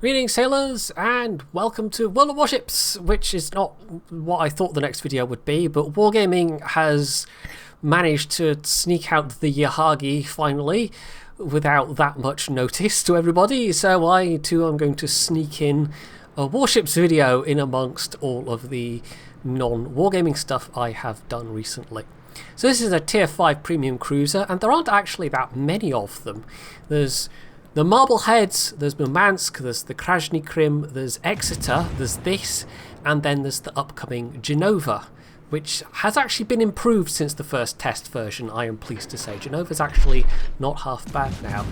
Greetings sailors and welcome to World of Warships, which is not what I thought the next video would be, but Wargaming has managed to sneak out the Yahagi finally without that much notice to everybody, so I too am going to sneak in a Warships video in amongst all of the non-Wargaming stuff I have done recently. So this is a tier 5 premium cruiser and there aren't actually that many of them. There's the Marbleheads, there's Murmansk, there's the Krasny Krim, there's Exeter, there's this, and then there's the upcoming Genova, which has actually been improved since the first test version, I am pleased to say. Genova's actually not half bad now.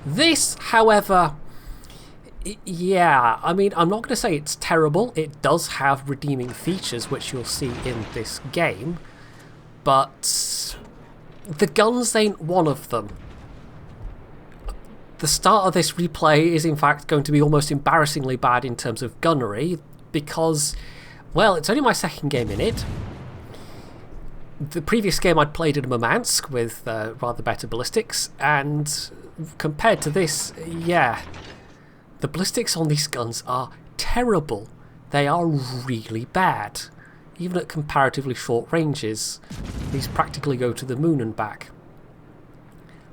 This, however, yeah, I mean, I'm not going to say it's terrible. It does have redeeming features, which you'll see in this game, but the guns ain't one of them. The start of this replay is in fact going to be almost embarrassingly bad in terms of gunnery because, well, it's only my second game in it. The previous game I'd played in Murmansk with rather better ballistics, and compared to this, yeah, the ballistics on these guns are terrible. They are really bad. Even at comparatively short ranges, these practically go to the moon and back.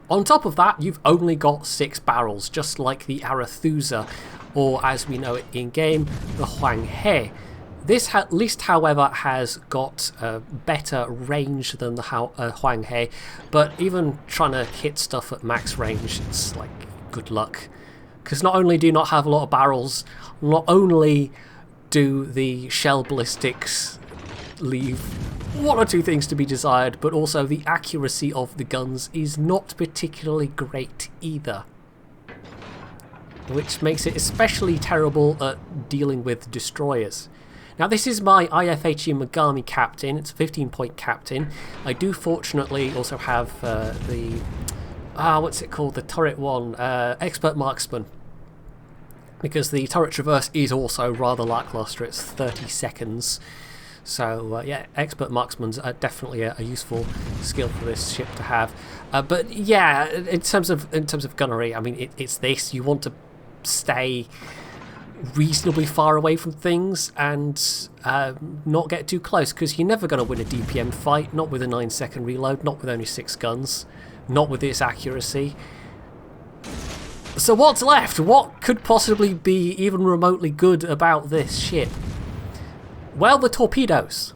On top of that, you've only got 6 barrels, just like the Arethusa, or as we know it in-game, the Hwanghae. This at least, however, has got a better range than the Hwanghae, but even trying to hit stuff at max range, it's like, good luck. Because not only do you not have a lot of barrels, not only do the shell ballistics leave one or two things to be desired, but also the accuracy of the guns is not particularly great either, which makes it especially terrible at dealing with destroyers. Now this is my IFHE Megami captain, it's a 15-point captain. I do fortunately also have the, what's it called, the turret one, expert marksman, because the turret traverse is also rather lackluster, it's 30 seconds. So yeah, expert marksman's definitely a useful skill for this ship to have. But yeah, in terms of gunnery, I mean, it's this. You want to stay reasonably far away from things and not get too close, because you're never going to win a DPM fight. Not with a 9-second reload. Not with only 6 guns. Not with this accuracy. So what's left? What could possibly be even remotely good about this ship? Well, the torpedoes.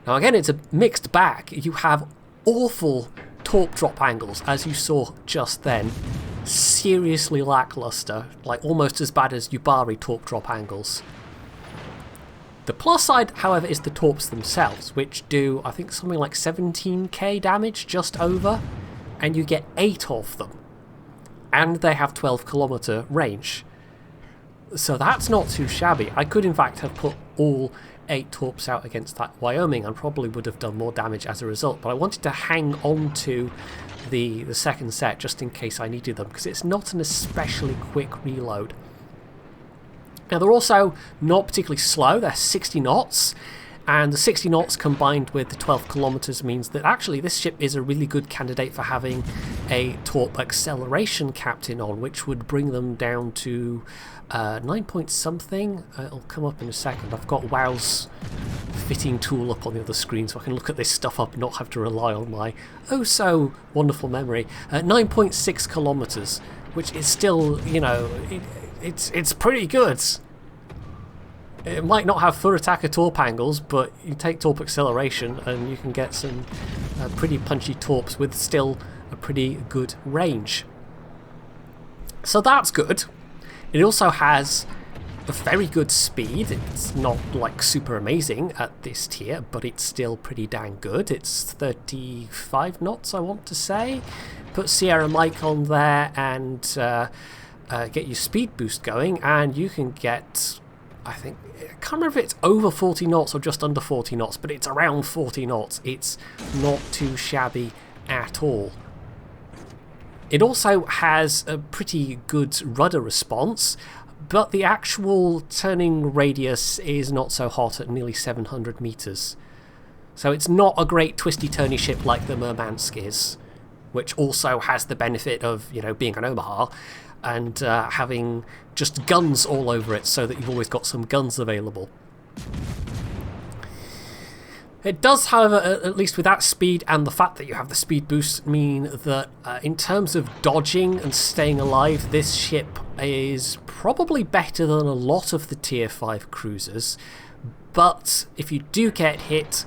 Now again, it's a mixed bag. You have awful torque drop angles, as you saw just then. Seriously lackluster, like almost as bad as Yubari torque drop angles. The plus side, however, is the torps themselves, which do, I think, something like 17k damage, just over, and you get 8 of them. And they have 12-kilometer range. So that's not too shabby. I could in fact have put all 8 torps out against that Wyoming and probably would have done more damage as a result, but I wanted to hang on to the second set just in case I needed them, because it's not an especially quick reload. Now they're also not particularly slow, they're 60 knots, and the 60 knots combined with the 12 kilometers means that actually this ship is a really good candidate for having a torp acceleration captain on, which would bring them down to 9 point something. It'll come up in a second. I've got WoW's fitting tool up on the other screen so I can look at this stuff up and not have to rely on my oh so wonderful memory. 9.6 kilometers, which is still, you know, it's pretty good. It might not have full attacker torp angles, but you take torp acceleration and you can get some pretty punchy torps with still a pretty good range. So that's good. It also has a very good speed. It's not like super amazing at this tier, but it's still pretty dang good. It's 35 knots, I want to say. Put Sierra Mike on there and get your speed boost going, and you can get, I think, I can't remember if it's over 40 knots or just under 40 knots, but it's around 40 knots. It's not too shabby at all. It also has a pretty good rudder response, but the actual turning radius is not so hot at nearly 700 meters. So it's not a great twisty-turny ship like the Murmansk is, which also has the benefit of, you know, being an Omaha. and having just guns all over it so that you've always got some guns available. It does, however, at least with that speed and the fact that you have the speed boost, mean that in terms of dodging and staying alive, this ship is probably better than a lot of the tier 5 cruisers. But if you do get hit,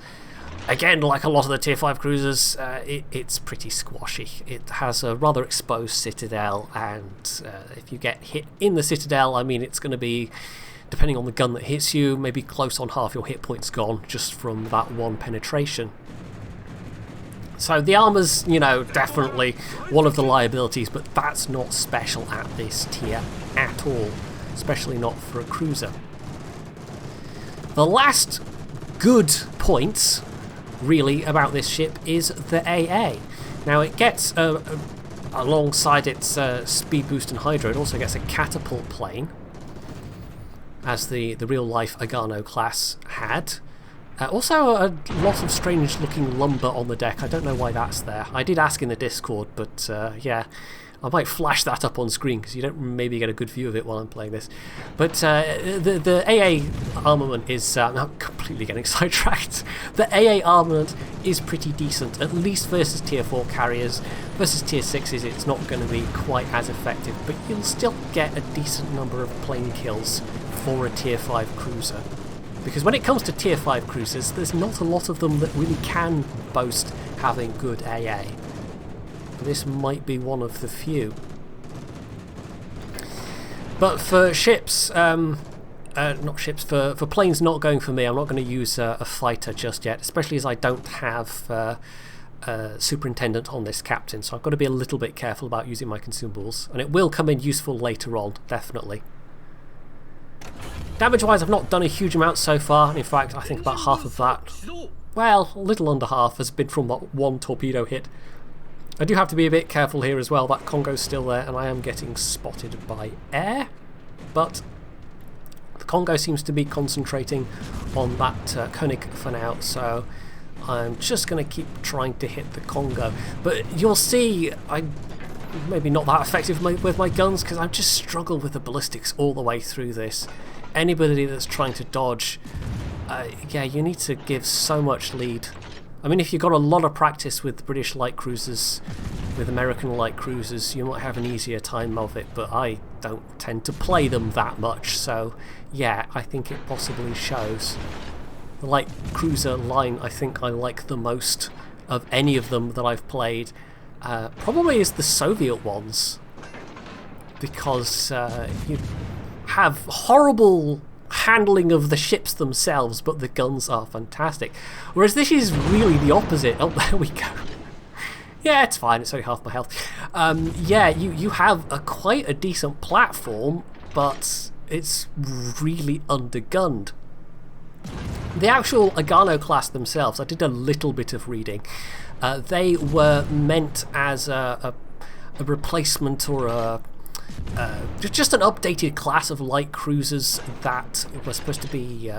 again, like a lot of the tier 5 cruisers, it's pretty squashy. It has a rather exposed citadel, and if you get hit in the citadel, I mean, it's going to be, depending on the gun that hits you, maybe close on half your hit points gone just from that one penetration. So the armor's, you know, definitely one of the liabilities, but that's not special at this tier at all, especially not for a cruiser. The last good point, really, about this ship is the AA. Now it gets, alongside its speed boost and hydro, it also gets a catapult plane, as the real-life Agano class had. Also a lot of strange-looking lumber on the deck. I don't know why that's there. I did ask in the Discord, but yeah, I might flash that up on screen because you don't maybe get a good view of it while I'm playing this. But the AA armament is... I'm completely getting sidetracked. The AA armament is pretty decent, at least versus tier 4 carriers. Versus tier 6s, it's not going to be quite as effective, but you'll still get a decent number of plane kills for a tier 5 cruiser. Because when it comes to tier 5 cruisers, there's not a lot of them that really can boast having good AA. This might be one of the few. But for ships, not ships, for planes not going for me, I'm not going to use a fighter just yet, especially as I don't have a superintendent on this captain, so I've got to be a little bit careful about using my consumables, and it will come in useful later on, definitely. Damage-wise, I've not done a huge amount so far. In fact, I think about half of that, well, a little under half, has been from that one torpedo hit. I do have to be a bit careful here as well. That Congo's still there, and I am getting spotted by air. But the Congo seems to be concentrating on that Koenig for now, so I'm just going to keep trying to hit the Congo. But you'll see, I'm maybe not that effective with my guns, because I just struggle with the ballistics all the way through this. Anybody that's trying to dodge, yeah, you need to give so much lead. I mean, if you've got a lot of practice with British light cruisers, with American light cruisers, you might have an easier time of it, but I don't tend to play them that much, so yeah, I think it possibly shows. The light cruiser line I think I like the most of any of them that I've played probably is the Soviet ones, because you have horrible handling of the ships themselves, but the guns are fantastic. Whereas this is really the opposite. Oh, there we go. Yeah, it's fine, it's only half my health. Yeah, you have quite a decent platform, but it's really undergunned. The actual Agano class themselves, I did a little bit of reading. They were meant as a replacement or just an updated class of light cruisers that were supposed to be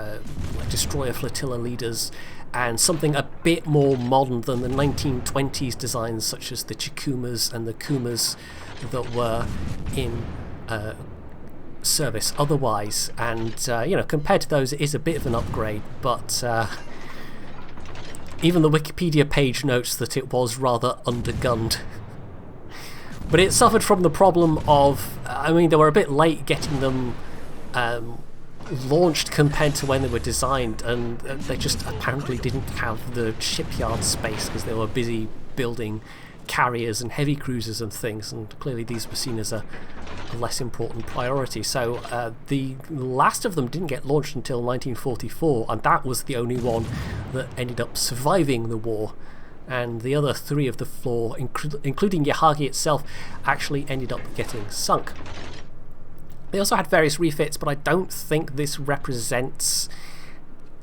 like destroyer flotilla leaders, and something a bit more modern than the 1920s designs such as the Chikumas and the Kumas that were in service otherwise. And you know, compared to those, it is a bit of an upgrade, but even the Wikipedia page notes that it was rather undergunned. But it suffered from the problem of, I mean, they were a bit late getting them launched compared to when they were designed, and they just apparently didn't have the shipyard space because they were busy building carriers and heavy cruisers and things, and clearly these were seen as a less important priority. So the last of them didn't get launched until 1944, and that was the only one that ended up surviving the war. And the other three of the floor, including Yahagi itself, actually ended up getting sunk. They also had various refits, but I don't think this represents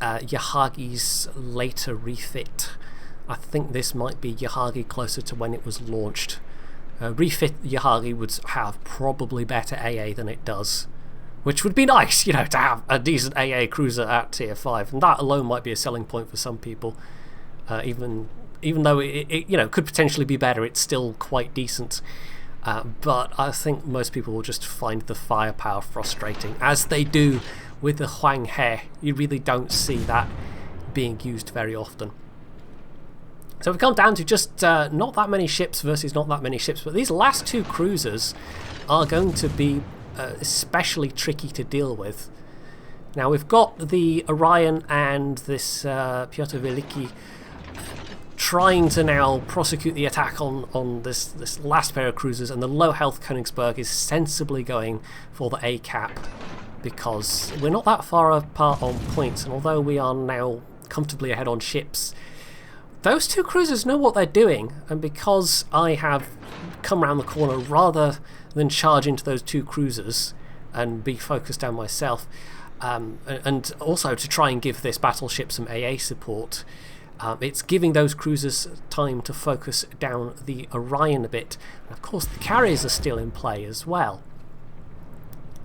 Yahagi's later refit. I think this might be Yahagi closer to when it was launched. Refit Yahagi would have probably better AA than it does, which would be nice, you know, to have a decent AA cruiser at tier 5, and that alone might be a selling point for some people. Even though it you know, could potentially be better, it's still quite decent. But I think most people will just find the firepower frustrating, as they do with the Huang He. You really don't see that being used very often. So we've come down to just not that many ships versus not that many ships, but these last two cruisers are going to be especially tricky to deal with. Now we've got the Orion and this Piotr Veliki trying to now prosecute the attack on this last pair of cruisers, and the low health Königsberg is sensibly going for the A cap, because we're not that far apart on points, and although we are now comfortably ahead on ships, those two cruisers know what they're doing, and because I have come around the corner rather than charge into those two cruisers and be focused down myself, and also to try and give this battleship some AA support, it's giving those cruisers time to focus down the Orion a bit. And of course the carriers are still in play as well.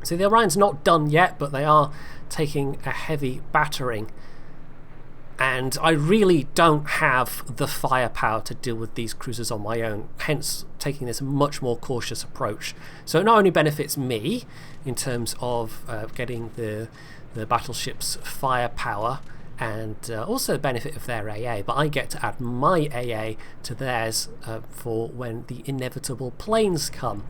So the Orion's not done yet, but they are taking a heavy battering. And I really don't have the firepower to deal with these cruisers on my own, hence taking this much more cautious approach. So it not only benefits me in terms of getting the battleship's firepower and also the benefit of their AA, but I get to add my AA to theirs for when the inevitable planes come.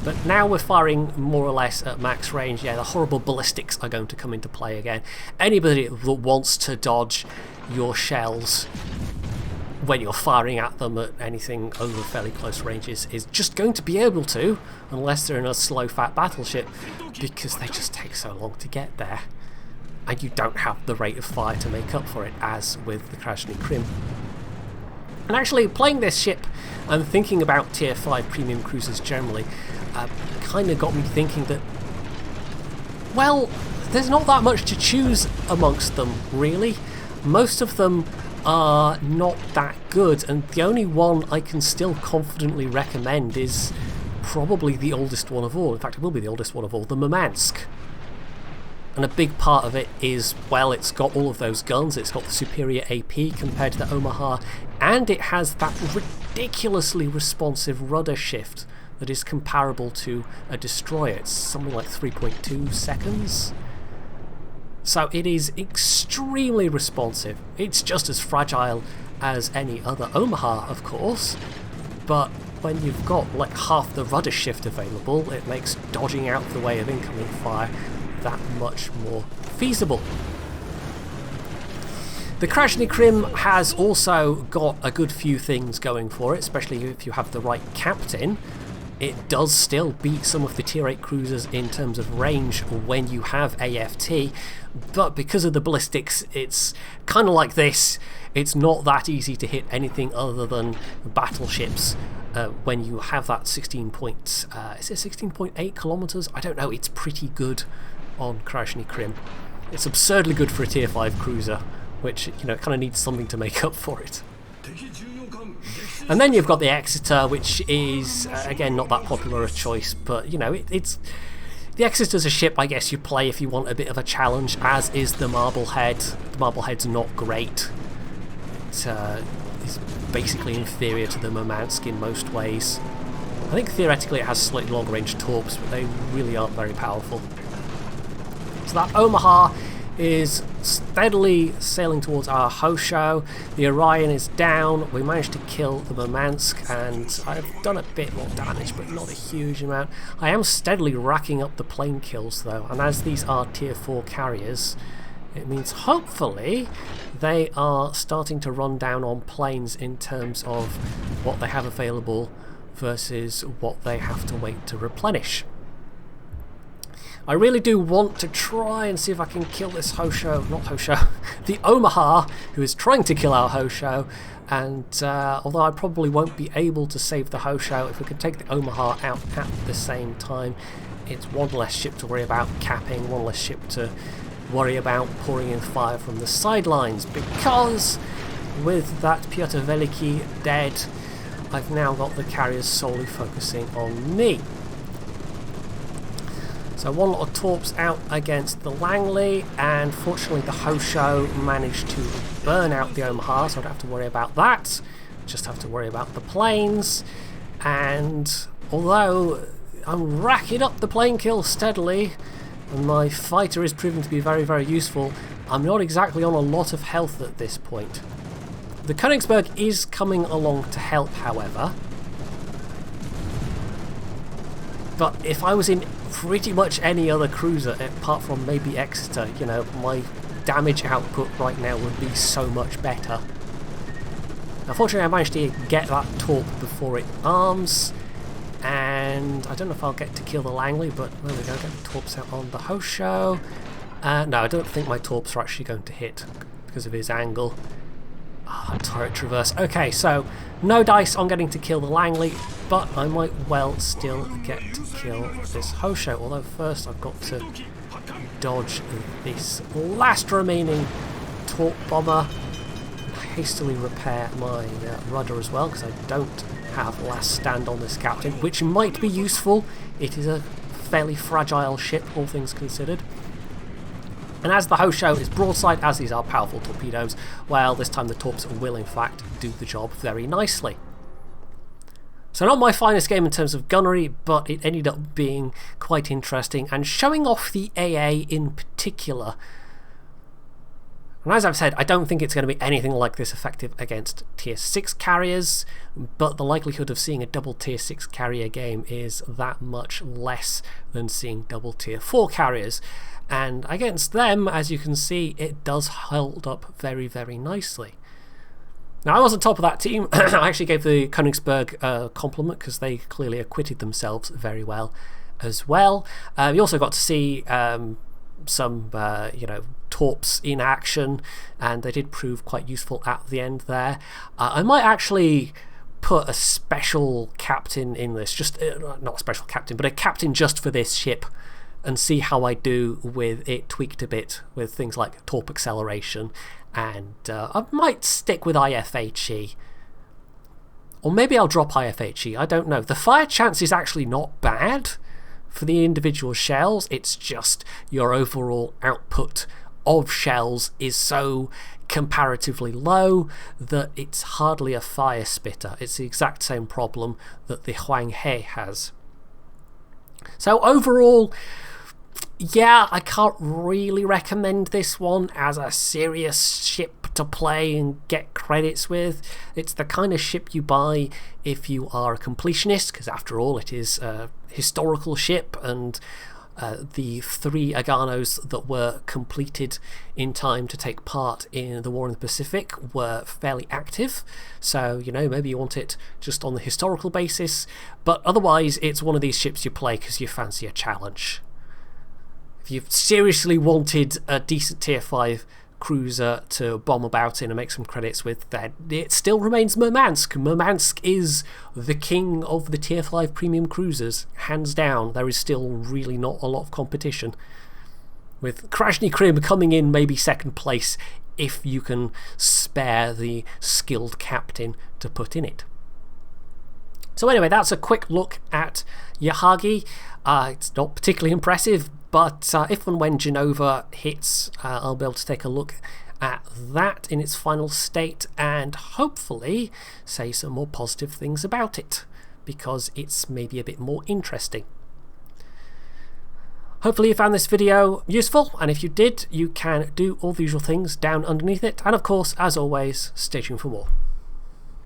But now we're firing more or less at max range. Yeah, the horrible ballistics are going to come into play again. Anybody that wants to dodge your shells when you're firing at them at anything over fairly close ranges is just going to be able to, unless they're in a slow fat battleship, because they just take so long to get there, and you don't have the rate of fire to make up for it, as with the Krasny Krim. And actually, playing this ship and thinking about tier 5 premium cruisers generally kind of got me thinking that, well, there's not that much to choose amongst them, really. Most of them are not that good, and the only one I can still confidently recommend is probably the oldest one of all. In fact, it will be the oldest one of all, the Murmansk. And a big part of it is, well, it's got all of those guns, it's got the superior AP compared to the Omaha, and it has that ridiculously responsive rudder shift that is comparable to a destroyer. It's something like 3.2 seconds. So it is extremely responsive. It's just as fragile as any other Omaha, of course, but when you've got like half the rudder shift available, it makes dodging out the way of incoming fire that much more feasible. The Krasny Krim has also got a good few things going for it, especially if you have the right captain. It does still beat some of the tier 8 cruisers in terms of range when you have AFT, but because of the ballistics, it's kind of like this. It's not that easy to hit anything other than battleships when you have that 16.8 kilometers? I don't know, it's pretty good on Krasny Krim. It's absurdly good for a tier 5 cruiser, which, you know, kind of needs something to make up for it. And then you've got the Exeter, which is again not that popular a choice, but you know, it's the Exeter's a ship I guess you play if you want a bit of a challenge, as is the Marblehead. The Marblehead's not great. It is basically inferior to the Murmansk in most ways. I think theoretically it has slightly longer range torps, but they really aren't very powerful. So that Omaha is steadily sailing towards our Hosho. The Orion is down. We managed to kill the Murmansk, and I've done a bit more damage, but not a huge amount. I am steadily racking up the plane kills though, and as these are tier 4 carriers, it means hopefully they are starting to run down on planes in terms of what they have available versus what they have to wait to replenish. I really do want to try and see if I can kill this Hosho, not Hosho, the Omaha, who is trying to kill our Hosho, and although I probably won't be able to save the Hosho, if we could take the Omaha out at the same time, it's one less ship to worry about capping, one less ship to worry about pouring in fire from the sidelines, because with that Piotr Veliki dead, I've now got the carriers solely focusing on me. So one lot of torps out against the Langley, and fortunately the Hosho managed to burn out the Omaha, so I don't have to worry about that. Just have to worry about the planes, and although I'm racking up the plane kills steadily and my fighter is proving to be very, very useful, I'm not exactly on a lot of health at this point. The Königsberg is coming along to help, however. But if I was in pretty much any other cruiser, apart from maybe Exeter, you know, my damage output right now would be so much better. Unfortunately, I managed to get that torp before it arms, and I don't know if I'll get to kill the Langley, but there we go, get the torps out on the Hosho. No, I don't think my torps are actually going to hit because of his angle. Oh, turret traverse. Okay, so no dice on getting to kill the Langley, but I might well still get to kill this Hosho, although first I've got to dodge this last remaining torp bomber, hastily repair my rudder as well, because I don't have last stand on this captain, which might be useful. It is a fairly fragile ship, all things considered. And as the Hosho is broadside, as these are powerful torpedoes, well, this time the torps will in fact do the job very nicely. So not my finest game in terms of gunnery, but it ended up being quite interesting and showing off the AA in particular. And as I've said, I don't think it's going to be anything like this effective against Tier 6 carriers, but the likelihood of seeing a double Tier 6 carrier game is that much less than seeing double Tier 4 carriers. And against them, as you can see, it does hold up very, very nicely. Now, I was on top of that team. I actually gave the Königsberg a compliment because they clearly acquitted themselves very well as well. You also got to see some, you know, torps in action, and they did prove quite useful at the end there. I might actually put a special captain in this, just not a special captain, but a captain just for this ship, and see how I do with it tweaked a bit with things like torp acceleration, and I might stick with IFHE. Or maybe I'll drop IFHE, I don't know. The fire chance is actually not bad for the individual shells, it's just your overall output of shells is so comparatively low that it's hardly a fire spitter. It's the exact same problem that the Huanghe has. So overall, yeah, I can't really recommend this one as a serious ship to play and get credits with. It's the kind of ship you buy if you are a completionist, because after all it is a historical ship, and the 3 Aganos that were completed in time to take part in the War in the Pacific were fairly active, so you know, maybe you want it just on the historical basis, but otherwise it's one of these ships you play because you fancy a challenge. If you seriously wanted a decent Tier 5 cruiser to bomb about in and make some credits with, then it still remains Murmansk. Murmansk is the king of the Tier 5 premium cruisers, hands down. There is still really not a lot of competition, with Krasny Krim coming in maybe second place if you can spare the skilled captain to put in it. So anyway, that's a quick look at Yahagi. It's not particularly impressive, but if and when Genova hits, I'll be able to take a look at that in its final state and hopefully say some more positive things about it, because it's maybe a bit more interesting. Hopefully you found this video useful, and if you did, you can do all the usual things down underneath it, and of course, as always, stay tuned for more.